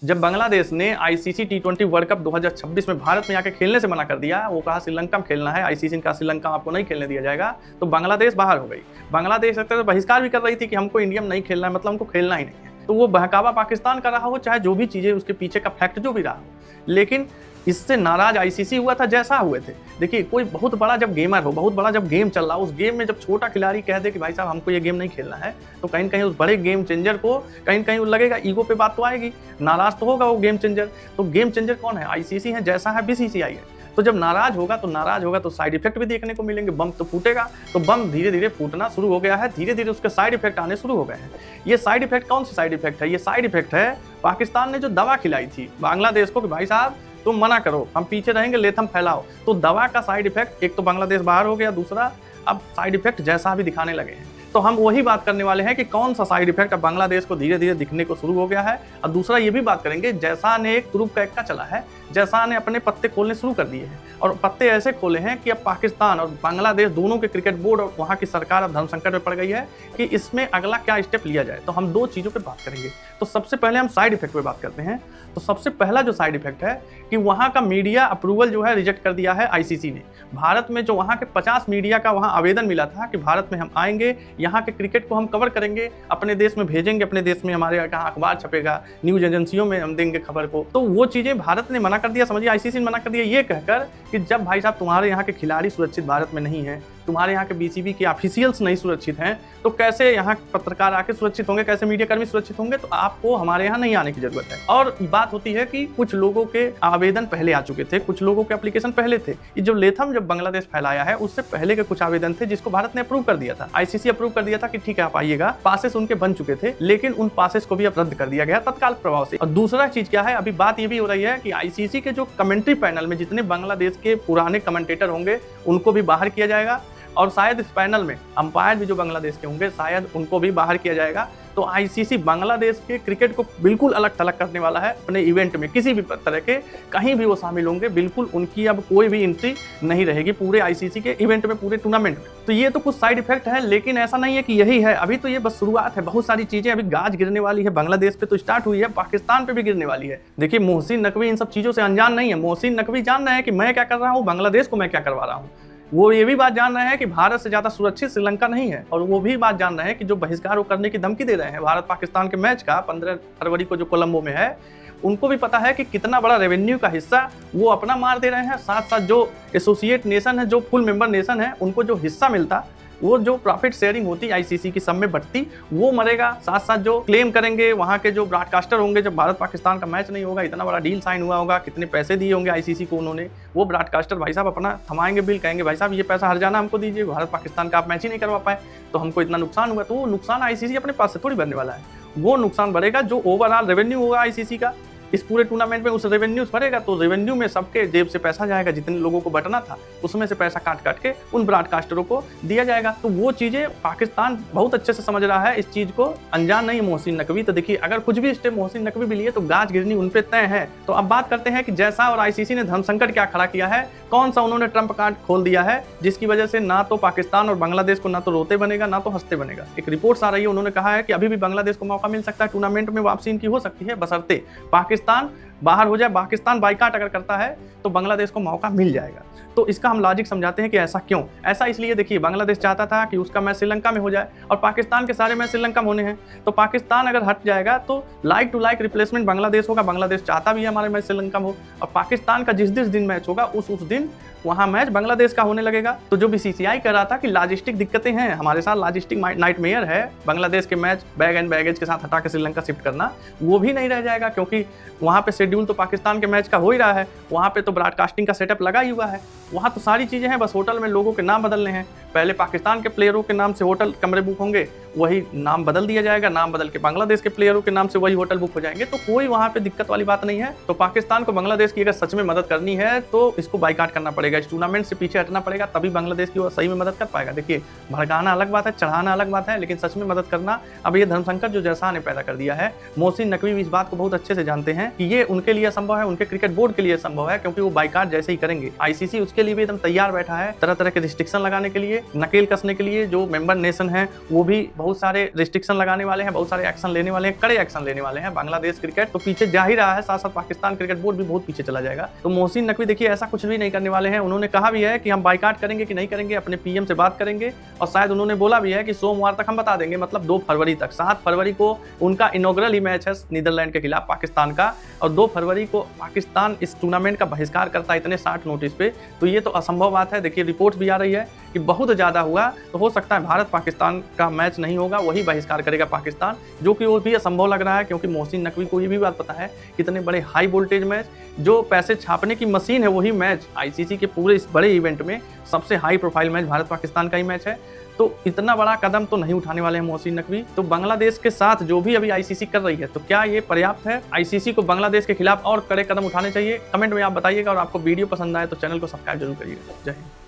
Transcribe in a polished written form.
जब बांग्लादेश ने आईसीसी टी20 world cup 2026 में भारत में आके खेलने से मना कर दिया, वो कहा श्रीलंका में खेलना है, आईसीसी ने कहा श्रीलंका आपको नहीं खेलने दिया जाएगा, तो बांग्लादेश बाहर हो गई। बांग्लादेश एक तरह से बहिष्कार भी कर रही थी कि हमको इंडिया में नहीं खेलना है, मतलब हमको खेलना ही नहीं है। तो वो बहकावा पाकिस्तान का रहा हो, चाहे जो भी चीज़ें उसके पीछे का फैक्ट जो भी रहा हो, लेकिन इससे नाराज आईसीसी हुआ था जैसा हुए थे। देखिए, कोई बहुत बड़ा जब गेमर हो, बहुत बड़ा जब गेम चल रहा हो, उस गेम में जब छोटा खिलाड़ी कह दे कि भाई साहब हमको ये गेम नहीं खेलना है, तो कहीं न कहीं उस बड़े गेम चेंजर को कहीं न कहीं लगेगा, ईगो पे बात तो आएगी, नाराज तो होगा वो गेम चेंजर। तो गेम चेंजर कौन है? आईसीसी है, जैसा है बीसीसीआई है। तो जब नाराज होगा तो साइड इफेक्ट भी देखने को मिलेंगे, बम तो फूटेगा। तो बम धीरे धीरे फूटना शुरू हो गया है, धीरे धीरे उसके साइड इफेक्ट आने शुरू हो गए हैं। ये साइड इफेक्ट कौन सी साइड इफेक्ट है? ये साइड इफेक्ट है पाकिस्तान ने जो दवा खिलाई थी बांग्लादेश को कि भाई साहब तुम मना करो, हम पीछे रहेंगे, लेथम फैलाओ। तो दवा का साइड इफेक्ट, एक तो बांग्लादेश बाहर हो गया, दूसरा अब साइड इफेक्ट जैसा भी दिखाने लगे हैं। तो हम वही बात करने वाले हैं कि कौन सा साइड इफेक्ट अब बांग्लादेश को धीरे धीरे दिखने को शुरू हो गया है। और दूसरा ये भी बात करेंगे, जैसा ने एक तुरुप का एक्का चला है, जैसा ने अपने पत्ते खोलने शुरू कर दिए हैं, और पत्ते ऐसे खोले हैं कि अब पाकिस्तान और बांग्लादेश दोनों के क्रिकेट बोर्ड और वहाँ की सरकार अब धर्म संकट में पड़ गई है कि इसमें अगला क्या स्टेप लिया जाए। तो हम दो चीज़ों पर बात करेंगे। तो सबसे पहले हम साइड इफेक्ट पर बात करते हैं। तो सबसे पहला जो साइड इफेक्ट है कि वहाँ का मीडिया अप्रूवल जो है रिजेक्ट कर दिया है आईसीसी ने। भारत में जो वहाँ के 50 मीडिया का वहाँ आवेदन मिला था कि भारत में हम आएंगे, यहाँ के क्रिकेट को हम कवर करेंगे, अपने देश में भेजेंगे, अपने देश में हमारे यहाँ अखबार छपेगा, न्यूज एजेंसियों में हम देंगे खबर को, तो वो चीज़ें भारत ने मना कर दिया। समझिए, आईसीसी ने मना कर दिया ये कहकर कि जब भाई साहब तुम्हारे यहाँ के खिलाड़ी सुरक्षित भारत में नहीं है, तुम्हारे यहाँ के बीसीबी के ऑफिशियल्स नहीं सुरक्षित हैं, तो कैसे यहाँ पत्रकार आके सुरक्षित होंगे, कैसे मीडिया कर्मी सुरक्षित होंगे? तो आपको हमारे यहाँ नहीं आने की जरूरत है। और बात होती है कि कुछ लोगों के आवेदन पहले आ चुके थे, कुछ लोगों के एप्लीकेशन पहले थे। ये जो लेथम जब बांग्लादेश फैलाया है, उससे पहले के कुछ आवेदन थे जिसको भारत ने अप्रूव कर दिया था, आईसीसी अप्रूव कर दिया था कि ठीक है आप आइएगा। पासेस उनके बन चुके थे, लेकिन उन पासेस को भी अब रद्द कर दिया गया तत्काल प्रभाव से। और दूसरा चीज क्या है, अभी बात ये भी हो रही है कि आईसीसी के जो कमेंट्री पैनल में जितने बांग्लादेश के पुराने कमेंटेटर होंगे उनको भी बाहर किया जाएगा, और शायद इस पैनल में अंपायर भी जो बांग्लादेश के होंगे शायद उनको भी बाहर किया जाएगा। तो आईसीसी बांग्लादेश के क्रिकेट को बिल्कुल अलग थलग करने वाला है अपने इवेंट में। किसी भी तरह के कहीं भी वो शामिल होंगे, बिल्कुल उनकी अब कोई भी एंट्री नहीं रहेगी पूरे आईसीसी के इवेंट में, पूरे टूर्नामेंट में। तो ये तो कुछ साइड इफेक्ट है, लेकिन ऐसा नहीं है कि यही है। अभी तो ये बस शुरुआत है, बहुत सारी चीजें अभी गाज गिरने वाली है। बांग्लादेश पे तो स्टार्ट हुई है, पाकिस्तान पे भी गिरने वाली है। देखिए, मोहसिन नकवी इन सब चीजों से अनजान नहीं है। मोहसिन नकवी जान रहे हैं कि मैं क्या कर रहा हूँ, बांग्लादेश को मैं क्या करवा रहा हूँ। वो ये भी बात जान रहे हैं कि भारत से ज़्यादा सुरक्षित श्रीलंका नहीं है, और वो भी बात जान रहे हैं कि जो बहिष्कार वो करने की धमकी दे रहे हैं भारत पाकिस्तान के मैच का 15 फरवरी को जो कोलंबो में है, उनको भी पता है कि कितना बड़ा रेवेन्यू का हिस्सा वो अपना मार दे रहे हैं। साथ साथ जो एसोसिएट नेशन है, जो फुल मेंबर नेशन है, उनको जो हिस्सा मिलता, वो जो प्रॉफिट शेयरिंग होती आईसीसी की सब में बढ़ती, वो मरेगा। साथ साथ जो क्लेम करेंगे वहाँ के जो ब्रॉडकास्टर होंगे, जब भारत पाकिस्तान का मैच नहीं होगा, इतना बड़ा डील साइन हुआ होगा, कितने पैसे दिए होंगे आईसीसी को उन्होंने, वो ब्रॉडकास्टर भाई साहब अपना थमाएंगे बिल, कहेंगे भाई साहब ये पैसा हर जाना हमको दीजिए, भारत पाकिस्तान का आप मैच ही नहीं करवा पाए तो हमको इतना नुकसान हुआ। तो वो नुकसान आईसीसी अपने पास से थोड़ी भरने वाला है, वो नुकसान भरेगा जो ओवरऑल रेवेन्यू होगा आईसीसी का इस पूरे टूर्नामेंट में, उस रेवेन्यू भरेगा। तो रेवेन्यू में सबके जेब से पैसा जाएगा, जितने लोगों को बटना था उसमें से पैसा काट काट के उन ब्रॉडकास्टरों को दिया जाएगा। तो वो चीज़ें पाकिस्तान बहुत अच्छे से समझ रहा है, इस चीज़ को अनजान नहीं है मोहसिन नकवी। तो देखिए, अगर कुछ भी स्टेप मोहसिन नकवी भी लिए तो गाज गिरनी उन पे तय है। तो अब बात करते हैं कि जैसा और आईसीसी ने धर्म संकट क्या खड़ा किया है, कौन सा उन्होंने ट्रम्प कार्ड खोल दिया है, जिसकी वजह से ना तो पाकिस्तान और बांग्लादेश को ना तो रोते बनेगा ना तो हंसते बनेगा। एक रिपोर्ट्स आ रही है, उन्होंने कहा है कि अभी भी बांग्लादेश को मौका मिल सकता है, टूर्नामेंट में वापसी इनकी हो सकती है, बशर्ते पाकिस्तान बाहर हो जाए। पाकिस्तान बाइकाट अगर करता है तो बांग्लादेश को मौका मिल जाएगा। तो इसका हम लॉजिक समझाते हैं कि ऐसा क्यों। ऐसा इसलिए, देखिए, बांग्लादेश चाहता था कि उसका मैच श्रीलंका में हो जाए, और पाकिस्तान के सारे मैच श्रीलंका में होने हैं। तो पाकिस्तान अगर हट जाएगा तो like to like replacement Bangladesh होगा। बांग्लादेश चाहता भी है हमारे मैच श्रीलंका में हो, और पाकिस्तान का जिस दिन मैच होगा उस दिन वहाँ मैच बांग्लादेश का होने लगेगा। तो जो बीसीसीआई कह रहा था कि लॉजिस्टिक दिक्कतें हैं, हमारे साथ लॉजिस्टिक नाइटमेयर है, बांग्लादेश के मैच बैग एंड बैगेज के साथ हटा के श्रीलंका शिफ्ट करना, वो भी नहीं रह जाएगा, क्योंकि वहाँ पे शेड्यूल तो पाकिस्तान के मैच का हो ही रहा है। वहाँ पे तो ब्रॉडकास्टिंग का सेटअप लगा ही हुआ है, वहाँ तो सारी चीज़ें हैं, बस होटल में लोगों के नाम बदलने हैं। पहले पाकिस्तान के प्लेयरों के नाम से होटल कमरे बुक होंगे, वही नाम बदल दिया जाएगा, नाम बदल के बांग्लादेश के प्लेयरों के नाम से वही होटल बुक हो जाएंगे। तो कोई वहाँ पे दिक्कत वाली बात नहीं है। तो पाकिस्तान को बांग्लादेश की अगर सच में मदद करनी है तो इसको बाइकाट करना पड़ेगा, इस टूर्नामेंट से पीछे हटना पड़ेगा, तभी बांग्लादेश की वो सही में मदद कर पाएगा। देखिए, भड़काना अलग बात है, चढ़ाना अलग बात है, लेकिन सच में मदद करना, अब ये धर्म संकट जो जैसा ने पैदा कर दिया है, मोहसिन नकवी भी इस बात को बहुत अच्छे से जानते हैं कि ये उनके लिए संभव है, उनके क्रिकेट बोर्ड के लिए संभव है, क्योंकि वो बाइकाट जैसे ही करेंगे, आईसीसी उसके लिए भी एकदम तैयार बैठा है, तरह तरह के रिस्ट्रिक्शन लगाने के लिए, नकेल कसने के लिए। जो मेंबर नेशन है वो भी बहुत सारे रिस्ट्रिक्शन लगाने वाले हैं, बहुत सारे एक्शन लेने वाले हैं, कड़े एक्शन लेने वाले हैं। बांग्लादेश क्रिकेट तो पीछे जा ही रहा है, साथ साथ पाकिस्तान क्रिकेट बोर्ड भी बहुत पीछे चला जाएगा। तो मोहसिन नकवी देखिए ऐसा कुछ भी नहीं करने वाले हैं। उन्होंने कहा भी है कि हम बाइकाट करेंगे कि नहीं करेंगे, अपने पीएम से बात करेंगे, और शायद उन्होंने बोला भी है कि सोमवार तक हम बता देंगे, मतलब 2 फरवरी तक। 7 फरवरी को उनका इनॉग्रल ही मैच है नीदरलैंड के खिलाफ पाकिस्तान का, और 2 फरवरी को पाकिस्तान इस टूर्नामेंट का बहिष्कार करता है इतने शॉर्ट नोटिस पे। तो ये तो असंभव बात है। देखिए रिपोर्ट भी आ रही है कि बहुत ज़्यादा हुआ तो हो सकता है भारत पाकिस्तान का मैच नहीं होगा, वही बहिष्कार करेगा पाकिस्तान, जो कि वो भी असंभव लग रहा है। क्योंकि मोहसिन नकवी को ये भी बात पता है कि इतने बड़े हाई वोल्टेज मैच, जो पैसे छापने की मशीन है, वही मैच आईसीसी के पूरे इस बड़े इवेंट में सबसे high profile match Bharat Pakistan का ही मैच है। तो इतना बड़ा कदम तो नहीं उठाने वाले हैं मोहसिन नकवी। तो बांग्लादेश के साथ जो भी अभी आईसीसी कर रही है, तो क्या ये पर्याप्त है? आईसीसी को बांग्लादेश के खिलाफ और कड़े कदम उठाने चाहिए? कमेंट में आप बताइएगा, और आपको वीडियो पसंद आए तो चैनल को सब्सक्राइब जरूर करिएगा। जय हिंद।